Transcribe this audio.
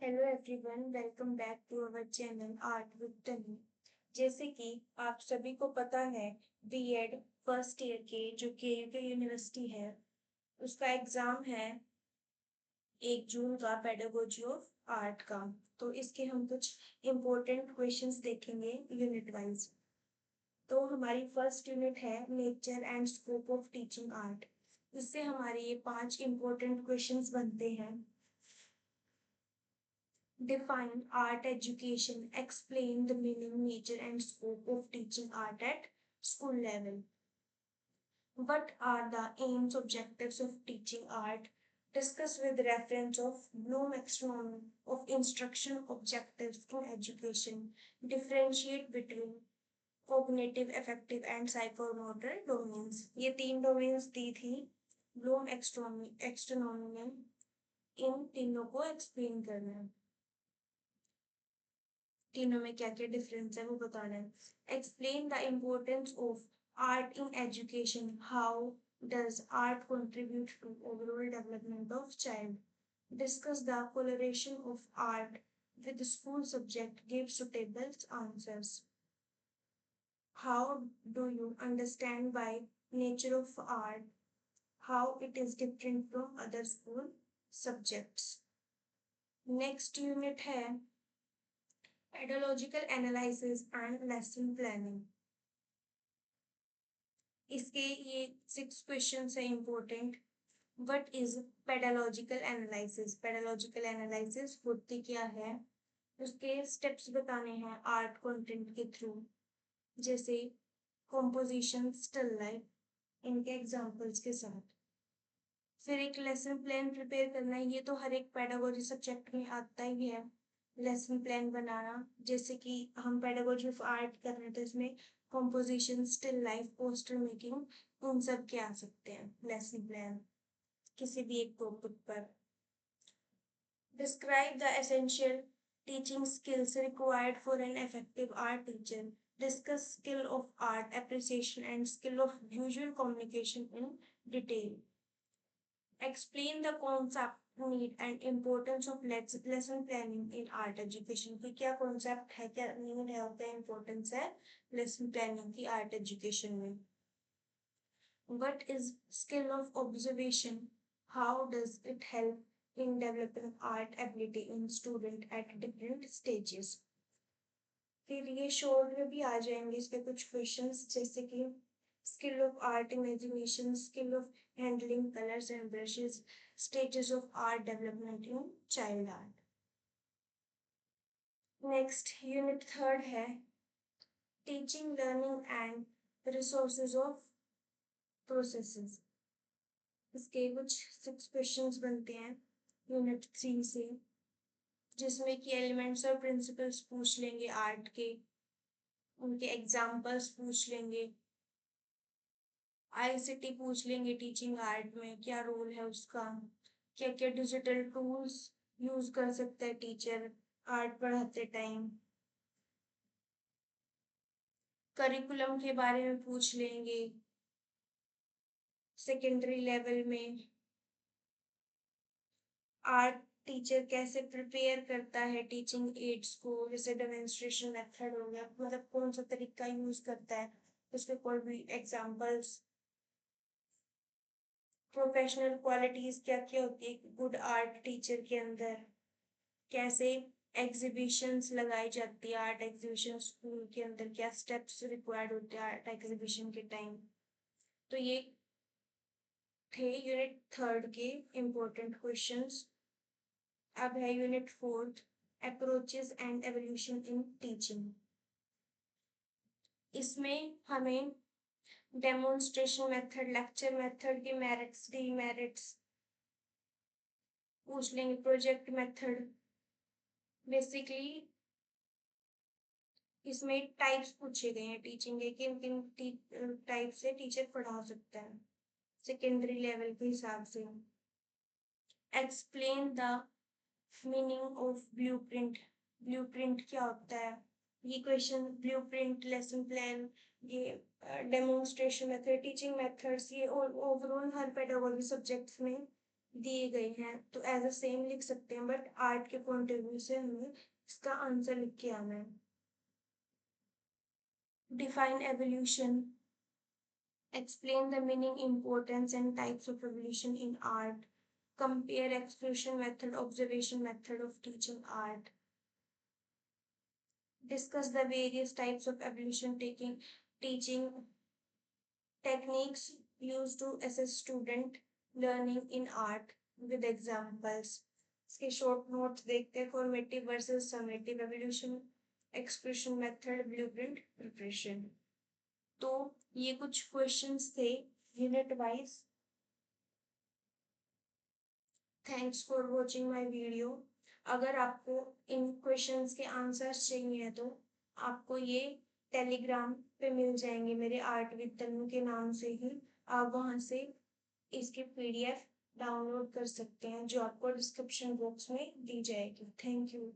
Hello everyone, welcome back to our channel art with Tanu. जैसे कि आप सभी को पता है, बीएड फर्स्ट ईयर के जो के यूनिवर्सिटी है, उसका एग्जाम है 1 जून का, पेडागोजी ऑफ आर्ट का। तो इसके हम कुछ इम्पोर्टेंट क्वेश्चंस देखेंगे यूनिट वाइज। तो हमारी फर्स्ट यूनिट है nature and scope of teaching art. इससे हमारे ये 5 इम्पोर्टेंट क्वेश्चंस बनते हैं। Define art education. Explain the meaning, nature, and scope of teaching art at school level. What are the aims, objectives of teaching art? Discuss with reference of Bloom taxonomy of instruction objectives in education. Differentiate between cognitive, affective, and psychomotor domains. ये 3 domains दी थी Bloom एक्सट्रोनॉमी ने। इन तीनों को explain करना है, तीनों में क्या क्या डिफरेंस है वो बताना है। Explain the importance of art in education. How does art contribute to overall development of child. Discuss the correlation of art with school subject, give suitable answers. How do you understand by nature of art? How it is different from other school subjects. Next unit है pedagogical analysis and lesson planning. इसके ये 6 question है important. What is pedagogical analysis? Pedagogical analysis होती क्या है, उसके steps बताने हैं आर्ट कंटेंट के थ्रू, जैसे कॉम्पोजिशन, स्टिल लाइफ, इनके एग्जांपल्स के साथ। फिर एक लेसन प्लान प्रिपेयर करना है। ये तो हर एक पेडागोजी सब्जेक्ट में आता ही है, लेसन प्लान बनाना। जैसे कि हम पेडागोजी ऑफ आर्ट कर रहे थे, इसमें composition, still life, poster making, उन सब के आ सकते हैं लेसन प्लान किसी भी एक टॉपिक पर। Describe the essential teaching skills required for an effective art teacher. Discuss skill of art appreciation and skill of visual communication in detail. Explain the concept, need and importance of lesson planning in art education। कि क्या concept है, क्या need है और क्या importance है lesson planning की art education में। What is skill of observation? How does it help in developing art ability in student at different stages? फिर ये शॉर्ट में भी आ जाएंगे इसके कुछ क्वेश्चंस, जैसे कि skill of art imagination, skill of handling colors and brushes, stages of art development in child art. Next unit third है teaching, learning and resources of processes। इसके कुछ 6 क्वेश्चंस बनते हैं यूनिट 3 से, जिसमें कि एलिमेंट्स और प्रिंसिपल्स पूछ लेंगे आर्ट के, उनके एग्जाम्पल्स पूछ लेंगे, आईसीटी पूछ लेंगे, टीचिंग आर्ट में क्या रोल है उसका, क्या क्या डिजिटल टूल्स यूज कर सकता है टीचर आर्ट पढ़ाते टाइम। करिकुलम के बारे में पूछ लेंगे, सेकेंडरी लेवल में आर्ट टीचर कैसे प्रिपेयर करता है टीचिंग एड्स को, जैसे डेमोन्स्ट्रेशन मेथड हो गया, मतलब कौन सा तरीका यूज करता है, उसके कोई भी एग्जांपल्स। प्रोफेशनल क्वालिटीज क्या क्या होती है गुड आर्ट टीचर के अंदर, कैसे एग्जीबिशंस लगाई जाती है आर्ट एग्जीबिशन स्कूल के अंदर, क्या स्टेप्स रिक्वायर्ड होते हैं आर्ट एग्जीबिशन के टाइम। तो ये थे यूनिट थर्ड के इम्पोर्टेंट क्वेश्चंस। अब है unit fourth, approaches and evolution in teaching. इसमें हमें डेमोन्स्ट्रेशन मेथड, लेक्चर मेथड के मेरिट्स, डीमेरिट्स पूछ लेंगे, प्रोजेक्ट मेथड। बेसिकली इसमें टाइप्स पूछे गए हैं टीचिंग के, किन किन टाइप से टीचर पढ़ा सकता है सेकेंडरी लेवल के हिसाब से। Explain the meaning of blueprint. Blueprint क्या होता है, ये क्वेश्चन ब्लूप्रिंट, लेसन प्लान, ये डेमोन्स्ट्रेशन मेथड, टीचिंग मेथड्स, ये ओवरऑल हर पेडागोजी सब्जेक्ट्स में दिए गए हैं तो एज अ सेम लिख सकते हैं, बट आर्ट के पॉइंट ऑफ व्यू से हमें इसका आंसर लिख के आना है। Define evolution, explain the meaning, importance, and types of evolution in art. Compare expression method, observation method of teaching art. Discuss the various types of evolution teaching techniques used to assess student learning in art with examples. इसके short notes देखते हैं, formative versus summative evolution, expression method, blueprint preparation. तो ये कुछ questions थे unit wise. Thanks for watching my video. अगर आपको इन questions के आंसर्स चाहिए तो आपको ये टेलीग्राम पे मिल जाएंगे मेरे आर्ट विद तन्नू के नाम से ही। आप वहां से इसकी पीडीएफ डाउनलोड कर सकते हैं जो आपको डिस्क्रिप्शन बॉक्स में दी जाएगी। Thank you.